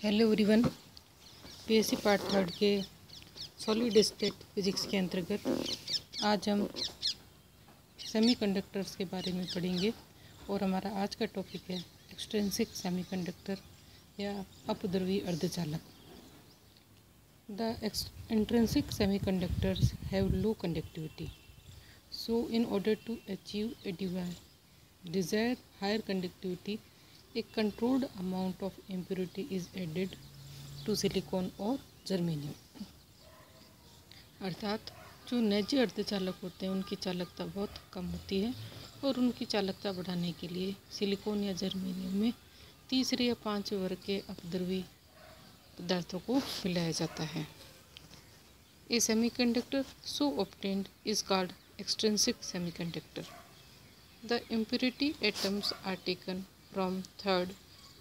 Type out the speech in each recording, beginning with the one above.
Hello everyone. PSC part third के solid state physics के अंतर्गत आज हम सेमीकंडक्टर्स के बारे में पढ़ेंगे और हमारा आज का टॉपिक है एक्सट्रिंसिक सेमीकंडक्टर या अपध्रुवी अर्धचालक। The intrinsic semiconductors have low conductivity, so in order to achieve a desired higher conductivity, a controlled amount of impurity is added to silicon और जर्मेनियम। अर्थात जो निजी अर्धचालक होते हैं उनकी चालकता बहुत कम होती है और उनकी चालकता बढ़ाने के लिए सिलिकॉन या जर्मेनियम में तीसरे या पांचवें वर्ग के अपध्रुवी पदार्थों को मिलाया जाता है। A semiconductor so obtained is called extrinsic semiconductor. The impurity atoms are taken from third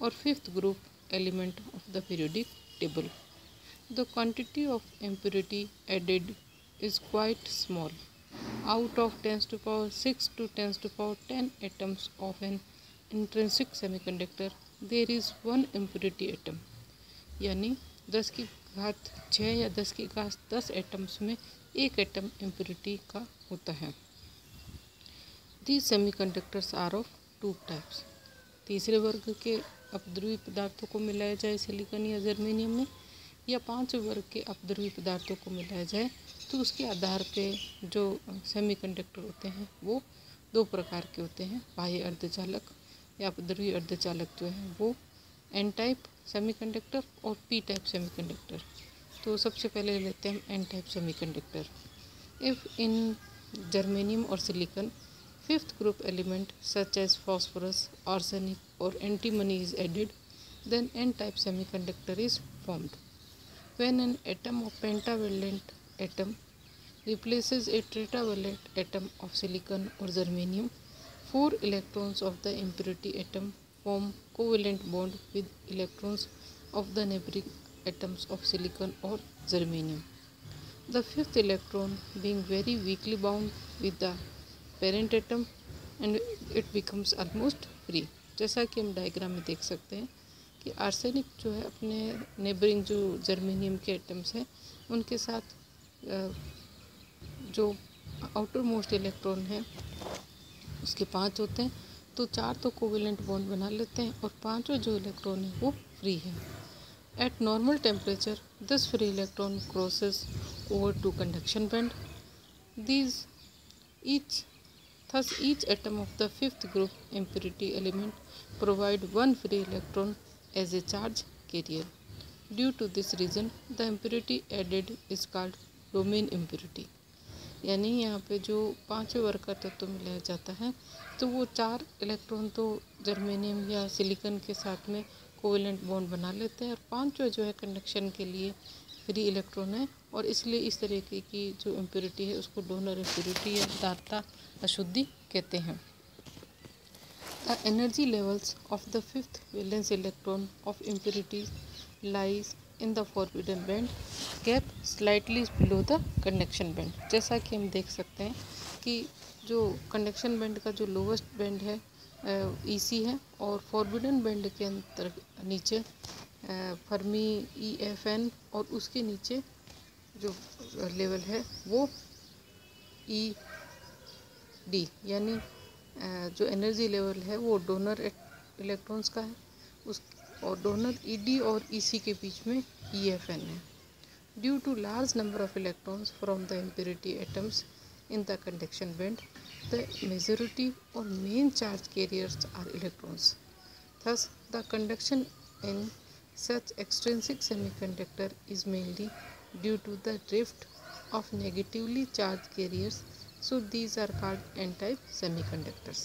or fifth group element of the periodic table. The quantity of impurity added is quite small. Out of 10 to power 6 to 10 to power 10 atoms of an intrinsic semiconductor, there is one impurity atom. यानी 10 की घात 6 या 10 की घात 10 atoms में एक atom impurity का होता है। These semiconductors are of two types. तीसरे वर्ग के अपध्रुवी पदार्थों को मिलाया जाए सिलिकॉन या जर्मेनियम में, या पांचवें वर्ग के अपध्रुवी पदार्थों को मिलाया जाए तो उसके आधार पे जो सेमीकंडक्टर होते हैं वो दो प्रकार के होते हैं। बाह्य अर्धचालक या अपध्रुवी अर्धचालक जो है वो एन टाइप सेमीकंडक्टर और पी टाइप सेमीकंडक्टर। तो सबसे पहले लेते हैं n type semiconductor. If in germanium और silicon fifth group element such as phosphorus, arsenic or antimony is added, then n-type semiconductor is formed. When an atom of pentavalent atom replaces a tetravalent atom of silicon or germanium, 4 electrons of the impurity atom form covalent bond with electrons of the neighboring atoms of silicon or germanium. The fifth electron being very weakly bound with the parent atom and it becomes almost free. जैसा कि हम diagram में देख सकते हैं कि arsenic जो है अपने नेबरिंग जो जर्मेनियम के एटम्स हैं उनके साथ जो आउटर मोस्ट इलेक्ट्रॉन है उसके 5 होते हैं, तो 4 तो कोवेलेंट बॉन्ड बना लेते हैं और 5वां जो इलेक्ट्रॉन है वो फ्री है। At normal temperature this free electron crosses over to conduction band. Thus each atom of the fifth group impurity element provide one free electron as a charge carrier. Due to this reason, the impurity added is called domain impurity. यानी यहाँ पे जो पांचवें वर्ग का तत्व मिलाया जाता है तो वो 4 इलेक्ट्रॉन तो जर्मेनियम या सिलिकॉन के साथ में कोवेलेंट बॉन्ड बना लेते हैं और 5वां जो है कंडक्शन के लिए फ्री इलेक्ट्रॉन है, और इसलिए इस तरीके की जो इम्प्योरिटी है उसको डोनर इम्प्योरिटी या दाता अशुद्धि कहते हैं। The energy levels of the fifth valence electron of impurity lies in the forbidden band gap slightly below the conduction band. जैसा कि हम देख सकते हैं कि जो कंडक्शन बैंड का जो लोवेस्ट बैंड है ईसी है और फॉरबिडन बैंड के अंतर नीचे फर्मी EFN और उसके नीचे जो लेवल है वो ED, यानी जो एनर्जी लेवल है वो डोनर इलेक्ट्रॉन्स का है उस और डोनर ED और EC के बीच में EFN है। Due to large number of electrons from the impurity atoms in the conduction band, the majority और main charge carriers are electrons. Thus the conduction in such extrinsic semiconductor is mainly due to the drift of negatively charged carriers, so these are called n-type semiconductors.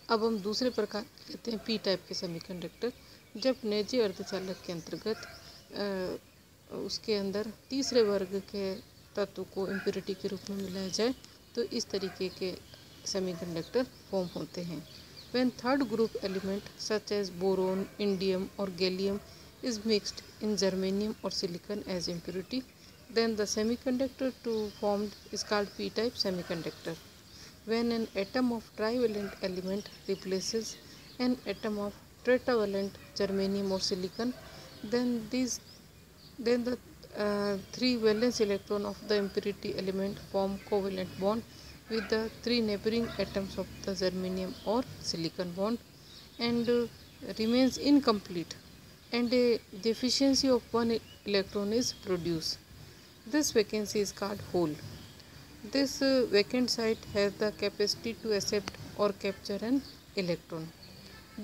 अब हम दूसरे प्रकार लेते हैं p type के semiconductor. जब निजी अर्धचालक के अंतर्गत उसके अंदर तीसरे वर्ग के तत्व को इम्प्योरिटी के रूप में मिलाया जाए तो इस तरीके के सेमीकंडक्टर फॉर्म होते हैं। When third group element such as boron, indium or gallium is mixed in germanium or silicon as impurity, then the semiconductor to formed is called p-type semiconductor. When an atom of trivalent element replaces an atom of tetravalent germanium or silicon, then the three valence electron of the impurity element form covalent bond with the three neighboring atoms of the germanium or silicon bond, and remains incomplete, and a deficiency of one electron is produced. This vacancy is called hole. This vacant site has the capacity to accept or capture an electron.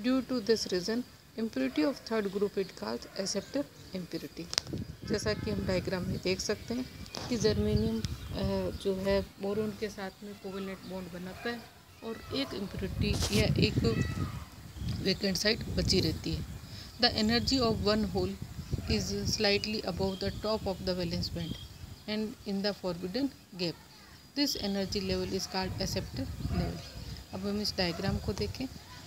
Due to this reason, impurity of third group it calls acceptor impurity. जैसा कि हम diagram में देख सकते हैं कि germanium जो है बोरोन के साथ में कोवेलेंट बॉन्ड बनाता है और एक इम्प्योरिटी या एक वैकेंट साइट बची रहती है. The energy of one hole is slightly above the top of the valence band and in the forbidden gap. This energy level is called acceptor level. अब हम इस डायग्राम को देखें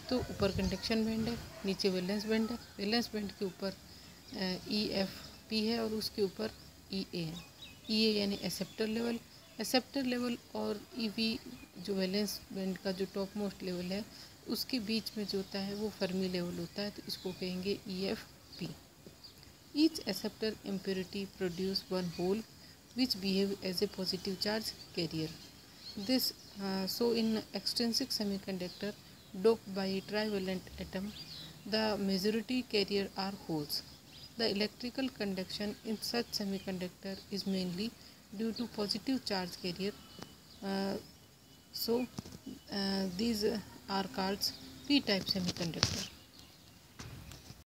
तो ऊपर कंडक्शन बैंड है, नीचे वैलेंस बैंड है. वैलेंस बैंड के ऊपर EFP है और उसके ऊपर EA है. EA यानी एक्सेप्टर लेवल. एक्सेप्टर लेवल और EV जो वैलेंस बैंड का जो टॉप मोस्ट लेवल है उसके बीच में जो होता है वो फर्मी लेवल होता है, तो इसको कहेंगे EFP. Each acceptor impurity produce one hole which behave as a positive charge carrier. This so in extrinsic semiconductor doped by a trivalent atom, the majority carrier are holes. The electrical conduction in such semiconductor is mainly due to positive charge carrier. So these are called p-type semiconductor.